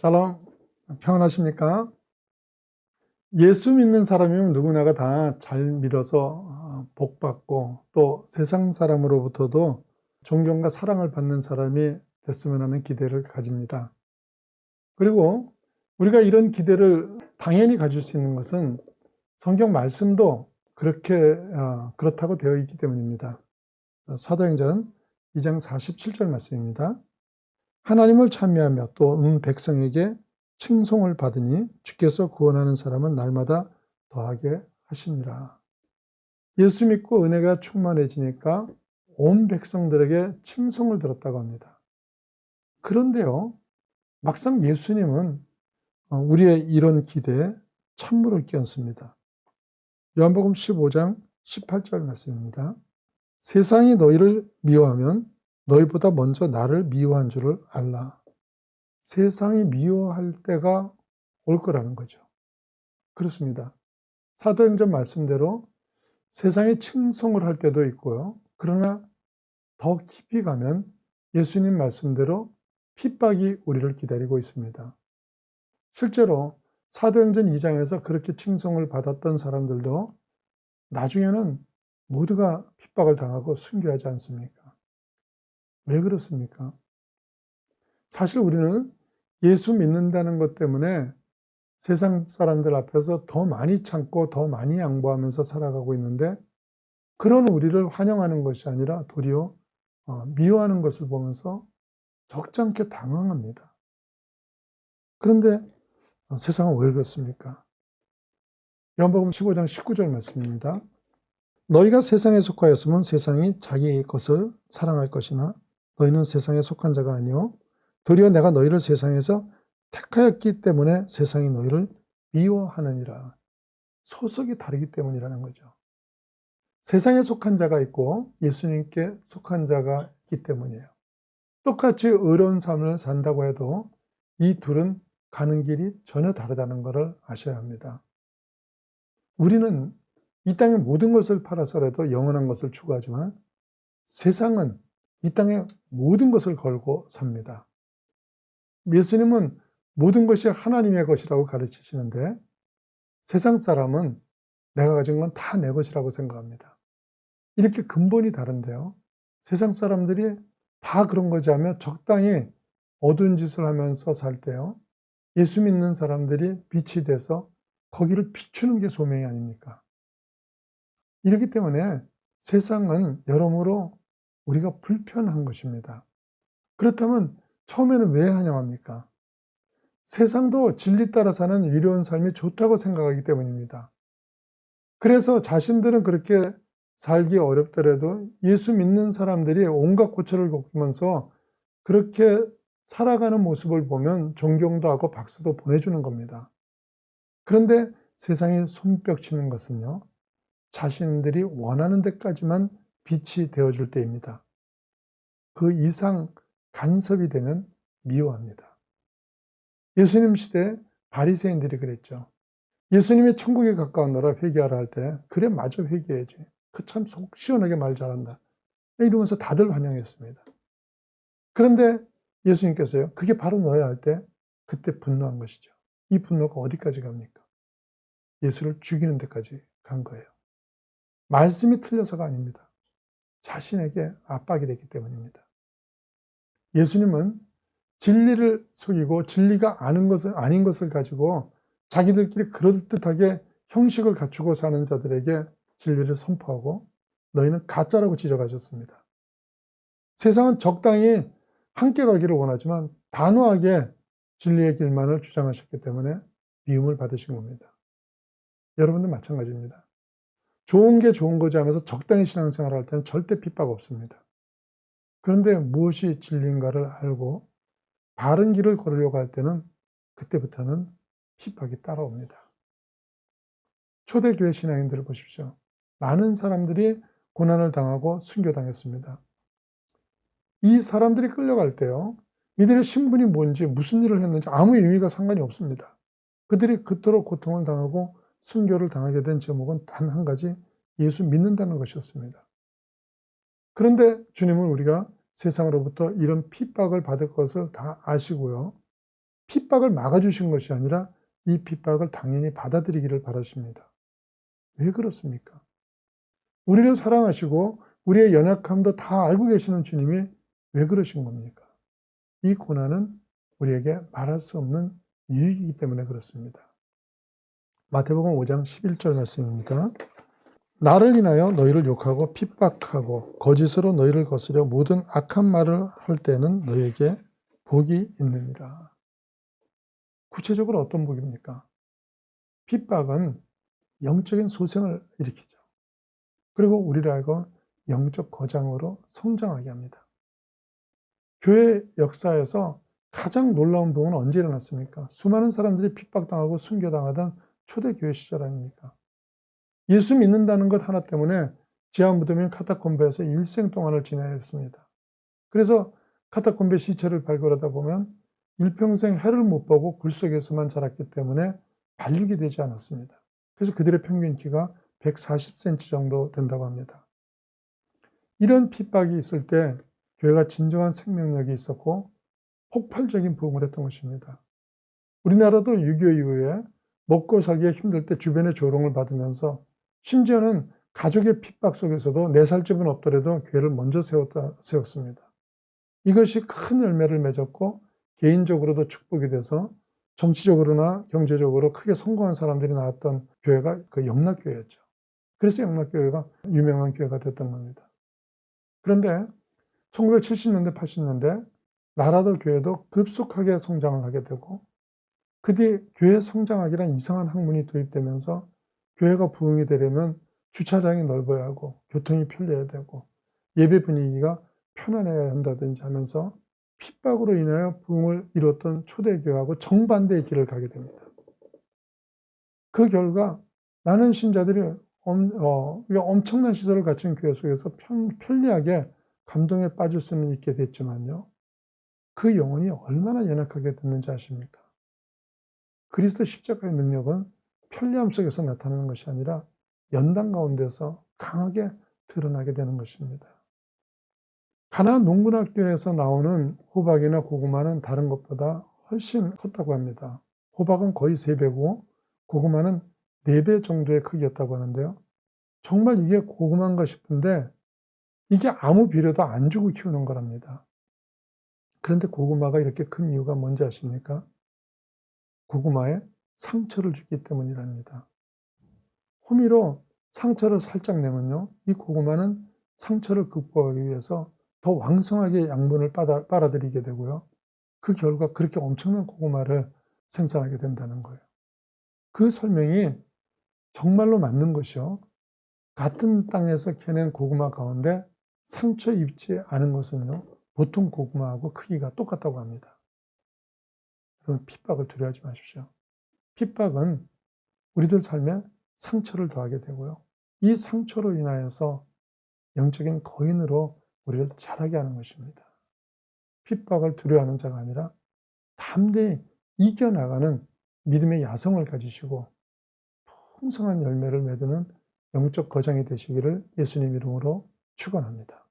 샬롬, 평안하십니까? 예수 믿는 사람이면 누구나가 다 잘 믿어서 복받고 또 세상 사람으로부터도 존경과 사랑을 받는 사람이 됐으면 하는 기대를 가집니다. 그리고 우리가 이런 기대를 당연히 가질 수 있는 것은 성경 말씀도 그렇다고 되어 있기 때문입니다. 사도행전 2장 47절 말씀입니다. 하나님을 찬미하며 또 백성에게 칭송을 받으니 주께서 구원하는 사람은 날마다 더하게 하시니라. 예수 믿고 은혜가 충만해지니까 온 백성들에게 칭송을 들었다고 합니다. 그런데요, 막상 예수님은 우리의 이런 기대에 찬물을 끼얹습니다. 요한복음 15장 18절 말씀입니다. 세상이 너희를 미워하면 너희보다 먼저 나를 미워한 줄을 알라. 세상이 미워할 때가 올 거라는 거죠. 그렇습니다. 사도행전 말씀대로 세상이 칭송을 할 때도 있고요. 그러나 더 깊이 가면 예수님 말씀대로 핍박이 우리를 기다리고 있습니다. 실제로 사도행전 2장에서 그렇게 칭송을 받았던 사람들도 나중에는 모두가 핍박을 당하고 순교하지 않습니까? 왜 그렇습니까? 사실 우리는 예수 믿는다는 것 때문에 세상 사람들 앞에서 더 많이 참고 더 많이 양보하면서 살아가고 있는데, 그런 우리를 환영하는 것이 아니라 도리어 미워하는 것을 보면서 적잖게 당황합니다. 그런데 세상은 왜 그렇습니까? 요한복음 15장 19절 말씀입니다. 너희가 세상에 속하였으면 세상이 자기 것을 사랑할 것이나 너희는 세상에 속한 자가 아니요 도리어 내가 너희를 세상에서 택하였기 때문에 세상이 너희를 미워하느니라. 소속이 다르기 때문이라는 거죠. 세상에 속한 자가 있고 예수님께 속한 자가 있기 때문이에요. 똑같이 의로운 삶을 산다고 해도 이 둘은 가는 길이 전혀 다르다는 것을 아셔야 합니다. 우리는 이 땅의 모든 것을 팔아서라도 영원한 것을 추구하지만 세상은 이 땅의 모든 것을 걸고 삽니다. 예수님은 모든 것이 하나님의 것이라고 가르치시는데 세상 사람은 내가 가진 건 다 내 것이라고 생각합니다. 이렇게 근본이 다른데요. 세상 사람들이 다 그런 거지 하며 적당히 어두운 짓을 하면서 살 때요. 예수 믿는 사람들이 빛이 돼서 거기를 비추는 게 소명이 아닙니까? 이렇기 때문에 세상은 여러모로 우리가 불편한 것입니다. 그렇다면 처음에는 왜 환영합니까? 세상도 진리 따라 사는 위로운 삶이 좋다고 생각하기 때문입니다. 그래서 자신들은 그렇게 살기 어렵더라도 예수 믿는 사람들이 온갖 고초를 겪으면서 그렇게 살아가는 모습을 보면 존경도 하고 박수도 보내주는 겁니다. 그런데 세상이 손뼉치는 것은요, 자신들이 원하는 데까지만 빛이 되어줄 때입니다. 그 이상 간섭이 되면 미워합니다. 예수님 시대 바리새인들이 그랬죠. 예수님이 천국에 가까운 나라 회개하라 할 때 그래 마저 회개해야지. 그 참 속 시원하게 말 잘한다. 이러면서 다들 환영했습니다. 그런데 예수님께서요. 그게 바로 너야 할 때 그때 분노한 것이죠. 이 분노가 어디까지 갑니까? 예수를 죽이는 데까지 간 거예요. 말씀이 틀려서가 아닙니다. 자신에게 압박이 됐기 때문입니다. 예수님은 진리를 속이고 진리가 아닌 것을 가지고 자기들끼리 그럴듯하게 형식을 갖추고 사는 자들에게 진리를 선포하고 너희는 가짜라고 지적하셨습니다. 세상은 적당히 함께 가기를 원하지만 단호하게 진리의 길만을 주장하셨기 때문에 미움을 받으신 겁니다. 여러분도 마찬가지입니다. 좋은 게 좋은 거지 하면서 적당히 신앙생활을 할 때는 절대 핍박 없습니다. 그런데 무엇이 진리인가를 알고 바른 길을 걸으려고 할 때는 그때부터는 핍박이 따라옵니다. 초대교회 신앙인들을 보십시오. 많은 사람들이 고난을 당하고 순교당했습니다. 이 사람들이 끌려갈 때요. 이들의 신분이 뭔지 무슨 일을 했는지 아무 의미가 상관이 없습니다. 그들이 그토록 고통을 당하고 순교를 당하게 된 제목은 단 한 가지, 예수 믿는다는 것이었습니다. 그런데 주님은 우리가 세상으로부터 이런 핍박을 받을 것을 다 아시고요. 핍박을 막아주신 것이 아니라 이 핍박을 당연히 받아들이기를 바라십니다. 왜 그렇습니까? 우리를 사랑하시고 우리의 연약함도 다 알고 계시는 주님이 왜 그러신 겁니까? 이 고난은 우리에게 말할 수 없는 유익이기 때문에 그렇습니다. 마태복음 5장 11절 말씀입니다. 나를 인하여 너희를 욕하고 핍박하고 거짓으로 너희를 거스려 모든 악한 말을 할 때는 너희에게 복이 있느니라. 구체적으로 어떤 복입니까? 핍박은 영적인 소생을 일으키죠. 그리고 우리를 하여금 영적 거장으로 성장하게 합니다. 교회 역사에서 가장 놀라운 복은 언제 일어났습니까? 수많은 사람들이 핍박당하고 순교당하던 초대교회 시절 아닙니까? 예수 믿는다는 것 하나 때문에 지하 무덤인 카타콤베에서 일생 동안을 지내야 했습니다. 그래서 카타콤베 시체를 발굴하다 보면 일평생 해를 못 보고 굴 속에서만 자랐기 때문에 발육이 되지 않았습니다. 그래서 그들의 평균 키가 140cm 정도 된다고 합니다. 이런 핍박이 있을 때 교회가 진정한 생명력이 있었고 폭발적인 부흥을 했던 것입니다. 우리나라도 6.25 이후에 먹고 살기가 힘들 때 주변의 조롱을 받으면서 심지어는 가족의 핍박 속에서도 4살 집은 없더라도 교회를 먼저 세웠습니다. 이것이 큰 열매를 맺었고 개인적으로도 축복이 돼서 정치적으로나 경제적으로 크게 성공한 사람들이 나왔던 교회가 그 영락교회였죠. 그래서 영락교회가 유명한 교회가 됐던 겁니다. 그런데 1970년대, 80년대 나라도 교회도 급속하게 성장을 하게 되고 그 뒤에 교회 성장하기란 이상한 학문이 도입되면서 교회가 부흥이 되려면 주차장이 넓어야 하고 교통이 편리해야 되고 예배 분위기가 편안해야 한다든지 하면서 핍박으로 인하여 부흥을 이뤘던 초대교회하고 정반대의 길을 가게 됩니다. 그 결과 많은 신자들이 엄청난 시설을 갖춘 교회 속에서 편리하게 감동에 빠질 수는 있게 됐지만요. 그 영혼이 얼마나 연약하게 됐는지 아십니까? 그리스도 십자가의 능력은 편리함 속에서 나타나는 것이 아니라 연단 가운데서 강하게 드러나게 되는 것입니다. 가나안 농군학교에서 나오는 호박이나 고구마는 다른 것보다 훨씬 컸다고 합니다. 호박은 거의 3배고 고구마는 4배 정도의 크기였다고 하는데요. 정말 이게 고구마인가 싶은데 이게 아무 비료도 안 주고 키우는 거랍니다. 그런데 고구마가 이렇게 큰 이유가 뭔지 아십니까? 고구마에 상처를 주기 때문이랍니다. 호미로 상처를 살짝 내면요, 이 고구마는 상처를 극복하기 위해서 더 왕성하게 양분을 빨아들이게 되고요. 그 결과 그렇게 엄청난 고구마를 생산하게 된다는 거예요. 그 설명이 정말로 맞는 것이요. 같은 땅에서 캐낸 고구마 가운데 상처 입지 않은 것은요, 보통 고구마하고 크기가 똑같다고 합니다. 여러분, 핍박을 두려워하지 마십시오. 핍박은 우리들 삶에 상처를 더하게 되고요. 이 상처로 인하여서 영적인 거인으로 우리를 자라게 하는 것입니다. 핍박을 두려워하는 자가 아니라 담대히 이겨나가는 믿음의 야성을 가지시고 풍성한 열매를 맺는 영적 거장이 되시기를 예수님 이름으로 축원합니다.